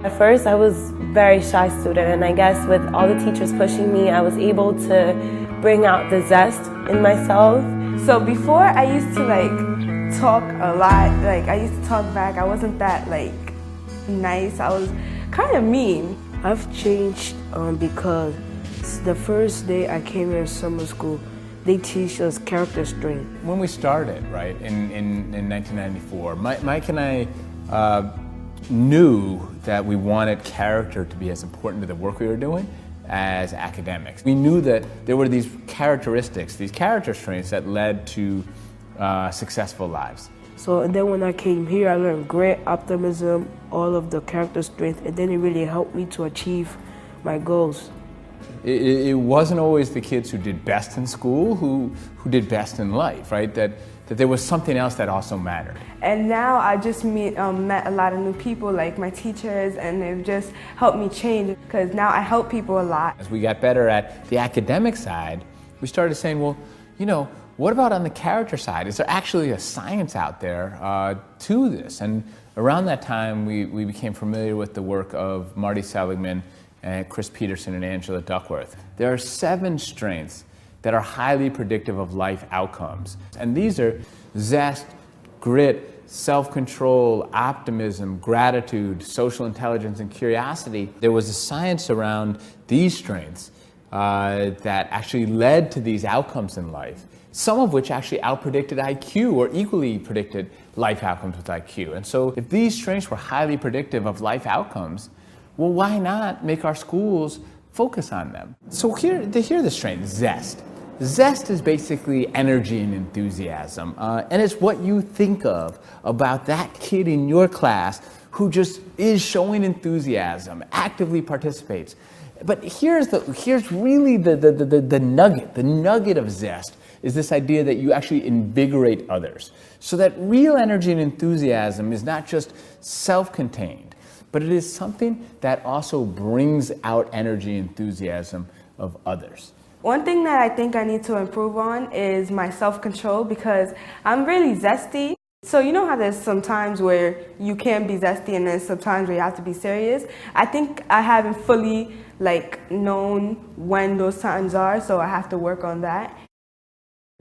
At first, I was a very shy student, and I guess with all the teachers pushing me, I was able to bring out the zest in myself. So before, I used to talk a lot. I used to talk back. I wasn't that nice. I was kind of mean. I've changed because the first day I came here in summer school, they teach us character strength. When we started, right, in 1994, Mike and I knew that we wanted character to be as important to the work we were doing as academics. We knew that there were these characteristics, these character strengths that led to successful lives. So and then when I came here, I learned grit, optimism, all of the character strength, and then it really helped me to achieve my goals. It wasn't always the kids who did best in school who did best in life, right? That there was something else that also mattered. And now I just met a lot of new people, like my teachers, and they've just helped me change because now I help people a lot. As we got better at the academic side, we started saying, well, you know, what about on the character side? Is there actually a science out there to this? And around that time, we became familiar with the work of Marty Seligman, and Chris Peterson and Angela Duckworth. There are 7 strengths that are highly predictive of life outcomes. And these are zest, grit, self-control, optimism, gratitude, social intelligence, and curiosity. There was a science around these strengths that actually led to these outcomes in life, some of which actually outpredicted IQ or equally predicted life outcomes with IQ. And so if these strengths were highly predictive of life outcomes, well, why not make our schools focus on them? So here the strength, zest. Zest is basically energy and enthusiasm, and it's what you think of about that kid in your class who just is showing enthusiasm, actively participates. But here's really the nugget of zest is this idea that you actually invigorate others. So that real energy and enthusiasm is not just self-contained, but it is something that also brings out energy and enthusiasm of others. One thing that I think I need to improve on is my self-control because I'm really zesty. So you know how there's some times where you can be zesty and then sometimes where you have to be serious? I think I haven't fully known when those times are, so I have to work on that.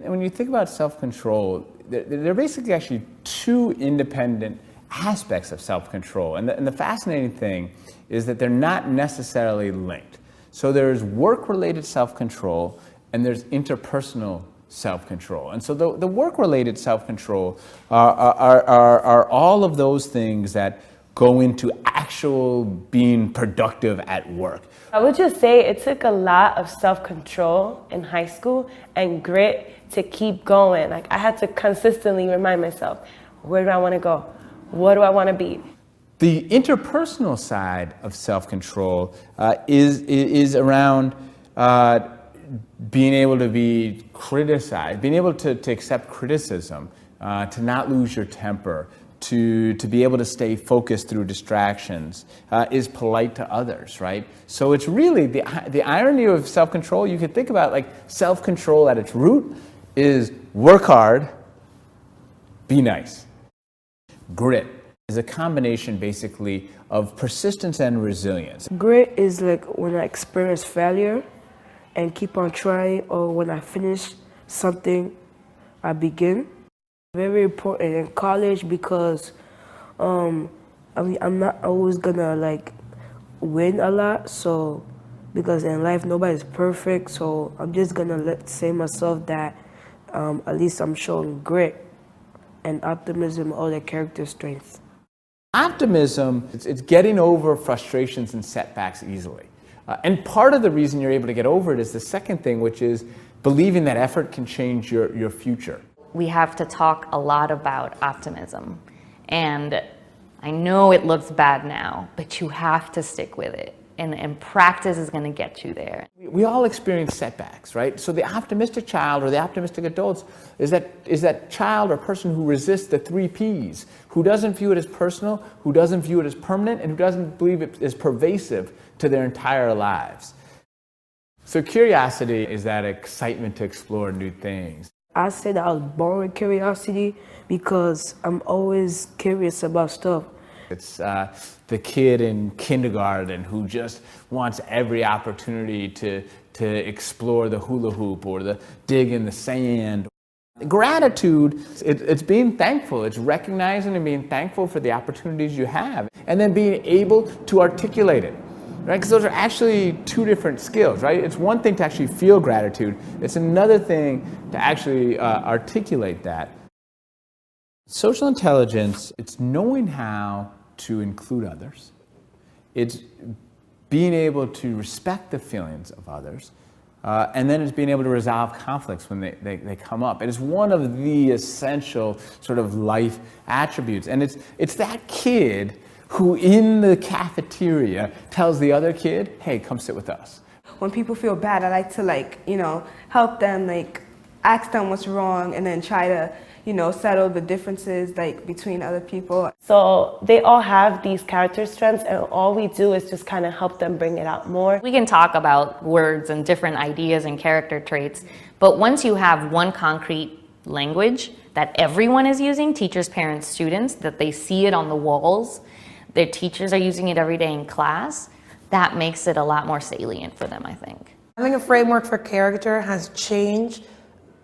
And when you think about self-control, there are basically actually 2 independent aspects of self-control. And the fascinating thing is that they're not necessarily linked. So there's work-related self-control and there's interpersonal self-control. And so the work-related self-control are all of those things that go into actual being productive at work. I would just say it took a lot of self-control in high school and grit to keep going. I had to consistently remind myself, where do I want to go? What do I want to be? The interpersonal side of self-control is around being able to be criticized, being able to accept criticism, to not lose your temper, to be able to stay focused through distractions, is polite to others, right? So it's really the irony of self-control. You could think about self-control at its root is work hard, be nice. Grit is a combination basically of persistence and resilience. Grit is when I experience failure and keep on trying, or when I finish something, I begin. Very important in college because I'm not always gonna win a lot, so because in life nobody's perfect, so I'm just gonna say myself that at least I'm showing grit and optimism, all the character strengths. Optimism, it's getting over frustrations and setbacks easily. And part of the reason you're able to get over it is the second thing, which is believing that effort can change your future. We have to talk a lot about optimism. And I know it looks bad now, but you have to stick with it. And practice is going to get you there. We all experience setbacks, right? So the optimistic child or the optimistic adults is that child or person who resists the 3 Ps, who doesn't view it as personal, who doesn't view it as permanent, and who doesn't believe it is pervasive to their entire lives. So curiosity is that excitement to explore new things. I said I was born with curiosity because I'm always curious about stuff. It's the kid in kindergarten who just wants every opportunity to explore the hula hoop or the dig in the sand. Gratitude, it's being thankful. It's recognizing and being thankful for the opportunities you have, and then being able to articulate it, right? Because those are actually two different skills, right? It's one thing to actually feel gratitude. It's another thing to actually articulate that. Social intelligence, it's knowing how to include others. It's being able to respect the feelings of others. And then it's being able to resolve conflicts when they come up. It is one of the essential sort of life attributes. And it's that kid who in the cafeteria tells the other kid, hey, come sit with us. When people feel bad, I like to help them, ask them what's wrong and then try to, settle the differences between other people. So they all have these character strengths, and all we do is just kind of help them bring it out more. We can talk about words and different ideas and character traits, but once you have one concrete language that everyone is using, teachers, parents, students, that they see it on the walls, their teachers are using it every day in class, that makes it a lot more salient for them, I think. Having a framework for character has changed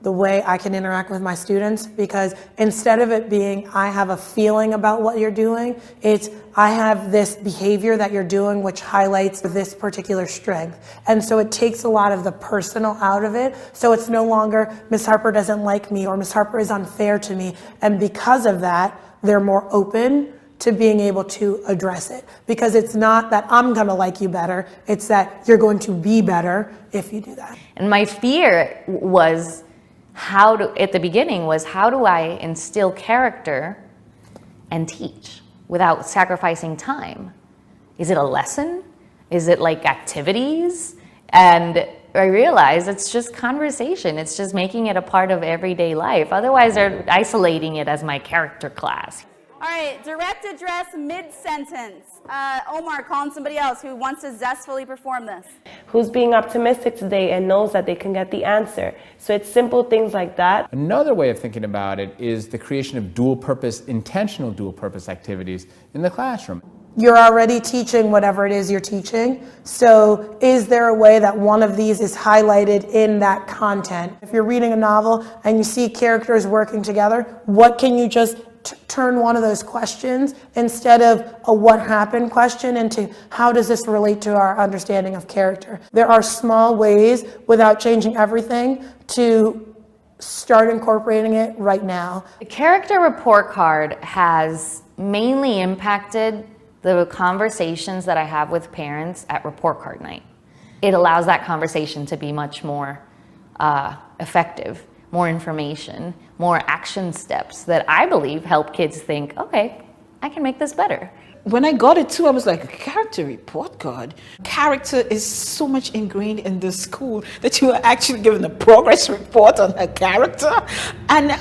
the way I can interact with my students, because instead of it being, I have a feeling about what you're doing, it's, I have this behavior that you're doing which highlights this particular strength. And so it takes a lot of the personal out of it. So it's no longer, Miss Harper doesn't like me or Miss Harper is unfair to me. And because of that, they're more open to being able to address it. Because it's not that I'm gonna like you better, it's that you're going to be better if you do that. And my fear was, at the beginning was, how do I instill character and teach without sacrificing time? Is it a lesson? Is it like activities? And I realized it's just conversation. It's just making it a part of everyday life. Otherwise, they're isolating it as my character class. All right, direct address mid-sentence. Omar, call on somebody else who wants to zestfully perform this. Who's being optimistic today and knows that they can get the answer. So it's simple things like that. Another way of thinking about it is the creation of dual-purpose, intentional dual-purpose activities in the classroom. You're already teaching whatever it is you're teaching. So is there a way that one of these is highlighted in that content? If you're reading a novel and you see characters working together, what can you just turn one of those questions instead of a what happened question into how does this relate to our understanding of character? There are small ways without changing everything to start incorporating it right now. The character report card has mainly impacted the conversations that I have with parents at report card night. It allows that conversation to be much more effective, more information, more action steps that I believe help kids think, okay, I can make this better. When I got it too, I was like, a character report card? Character is so much ingrained in the school that you are actually given a progress report on a character. And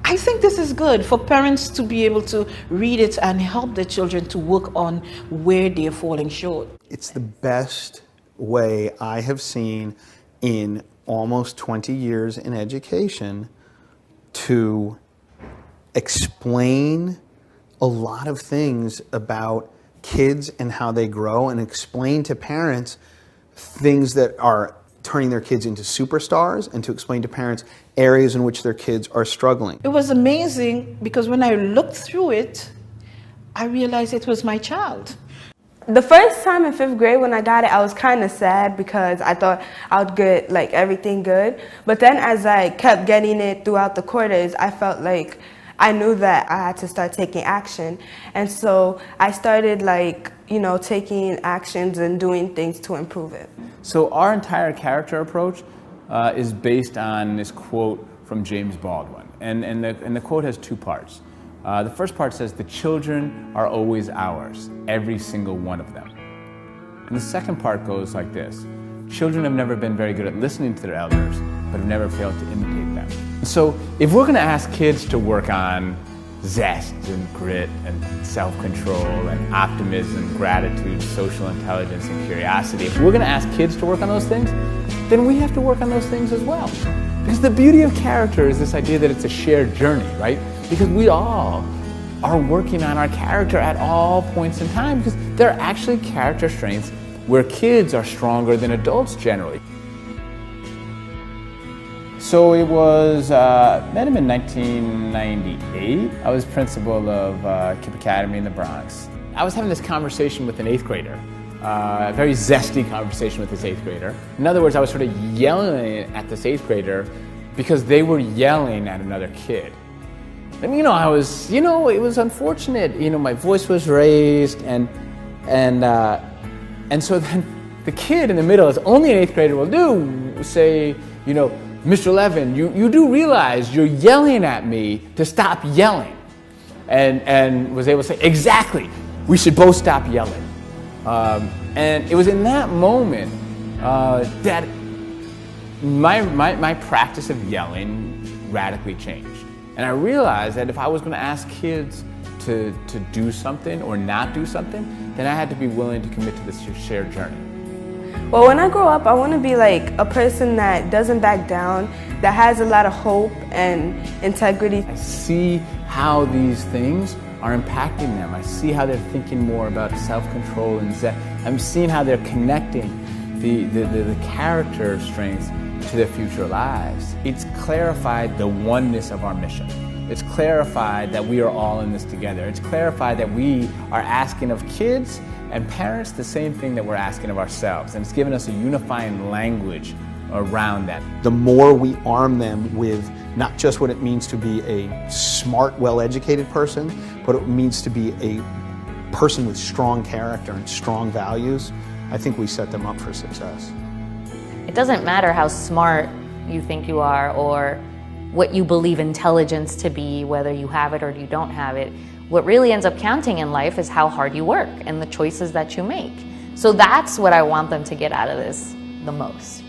I think this is good for parents to be able to read it and help their children to work on where they're falling short. It's the best way I have seen in almost 20 years in education to explain a lot of things about kids and how they grow, and explain to parents things that are turning their kids into superstars, and to explain to parents areas in which their kids are struggling. It was amazing because when I looked through it, I realized it was my child. The first time in 5th grade when I got it, I was kind of sad because I thought I would get everything good. But then as I kept getting it throughout the quarters, I felt like I knew that I had to start taking action. And so I started taking actions and doing things to improve it. So our entire character approach is based on this quote from James Baldwin. And the quote has two parts. The first part says, the children are always ours, every single one of them. And the second part goes like this. Children have never been very good at listening to their elders, but have never failed to imitate them. So if we're going to ask kids to work on zest and grit and self-control and optimism, gratitude, social intelligence, and curiosity, if we're going to ask kids to work on those things, then we have to work on those things as well. Because the beauty of character is this idea that it's a shared journey, right? Because we all are working on our character at all points in time, because there are actually character strengths where kids are stronger than adults generally. So it was, met him in 1998. I was principal of KIPP Academy in the Bronx. I was having this conversation with an 8th grader, a very zesty conversation with this 8th grader. In other words, I was sort of yelling at this 8th grader because they were yelling at another kid. I mean, I was, it was unfortunate. My voice was raised, and so then the kid in the middle, as only an 8th grader will do, say, Mr. Levin, you do realize you're yelling at me to stop yelling. And was able to say, exactly, we should both stop yelling. And it was in that moment that my practice of yelling radically changed. And I realized that if I was going to ask kids to do something or not do something, then I had to be willing to commit to this shared journey. Well, when I grow up, I want to be like a person that doesn't back down, that has a lot of hope and integrity. I see how these things are impacting them. I see how they're thinking more about self-control and I'm seeing how they're connecting the character strengths to their future lives. It's clarified the oneness of our mission. It's clarified that we are all in this together. It's clarified that we are asking of kids and parents the same thing that we're asking of ourselves. And it's given us a unifying language around that. The more we arm them with not just what it means to be a smart, well-educated person, but what it means to be a person with strong character and strong values, I think we set them up for success. It doesn't matter how smart you think you are or what you believe intelligence to be, whether you have it or you don't have it. What really ends up counting in life is how hard you work and the choices that you make. So that's what I want them to get out of this the most.